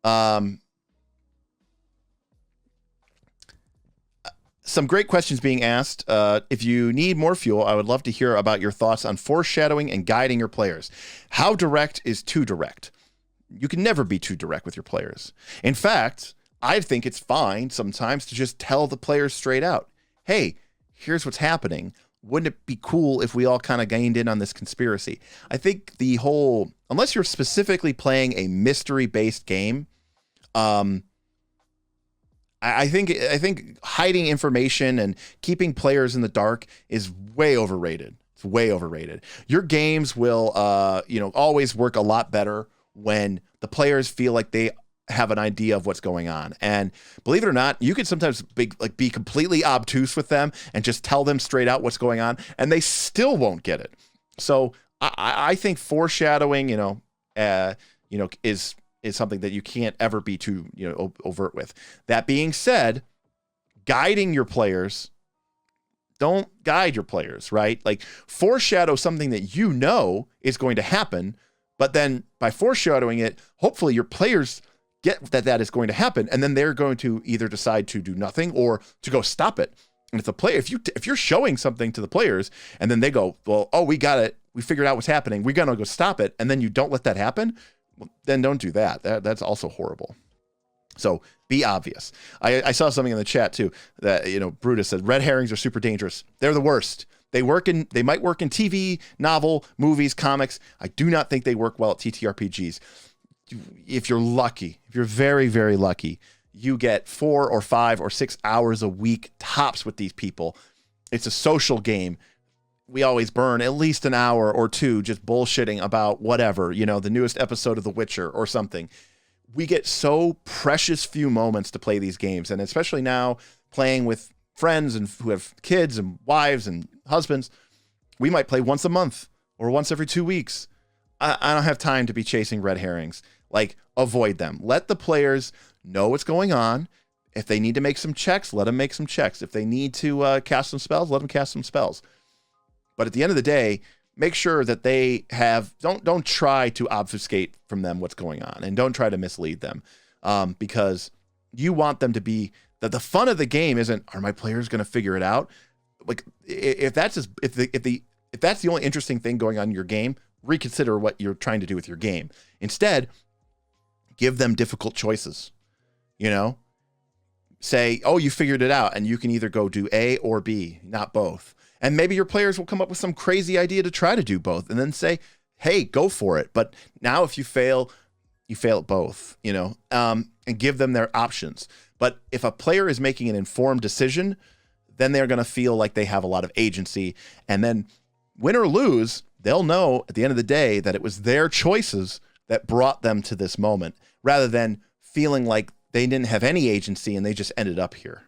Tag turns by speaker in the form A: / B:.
A: Um, some great questions being asked. If you need more fuel, I would love to hear about your thoughts on foreshadowing and guiding your players. How direct is too direct? You can never be too direct with your players. In fact, I think it's fine sometimes to just tell the players straight out, hey, here's what's happening. Wouldn't it be cool if we all kind of gained in on this conspiracy? I think unless you're specifically playing a mystery-based game, I think hiding information and keeping players in the dark is way overrated. It's way overrated. Your games will, always work a lot better when the players feel like they have an idea of what's going on. And believe it or not, you can sometimes be completely obtuse with them and just tell them straight out what's going on, and they still won't get it. So I think foreshadowing, is something that you can't ever be too, overt with. That being said, guiding your players, don't guide your players, right? Like, foreshadow something that you know is going to happen, but then by foreshadowing it, hopefully your players get that is going to happen, and then they're going to either decide to do nothing or to go stop it. And if you're showing something to the players and then they go, well, oh, we got it, we figured out what's happening, we're gonna go stop it, and then you don't let that happen, well, then don't do that. That's also horrible. So be obvious. I saw something in the chat too that, Brutus said red herrings are super dangerous. They're the worst. They might work in TV, novel, movies, comics. I do not think they work well at TTRPGs. If you're lucky, if you're very, very lucky, you get 4 or 5 or 6 hours a week tops with these people. It's a social game. We always burn at least an hour or two just bullshitting about whatever, the newest episode of The Witcher or something. We get so precious few moments to play these games. And especially now playing with friends and who have kids and wives and husbands, we might play once a month or once every 2 weeks. I don't have time to be chasing red herrings. Avoid them. Let the players know what's going on. If they need to make some checks, let them make some checks. If they need to cast some spells, let them cast some spells. But at the end of the day, make sure that they don't try to obfuscate from them what's going on, and don't try to mislead them, because you want them to be the fun of the game isn't, are my players going to figure it out? Like, if that's the only interesting thing going on in your game, reconsider what you're trying to do with your game. Instead, give them difficult choices. Say, oh, you figured it out, and you can either go do A or B, not both. And maybe your players will come up with some crazy idea to try to do both, and then say, hey, go for it. But now if you fail at both, and give them their options. But if a player is making an informed decision, then they're going to feel like they have a lot of agency. And then win or lose, they'll know at the end of the day that it was their choices that brought them to this moment, rather than feeling like they didn't have any agency and they just ended up here.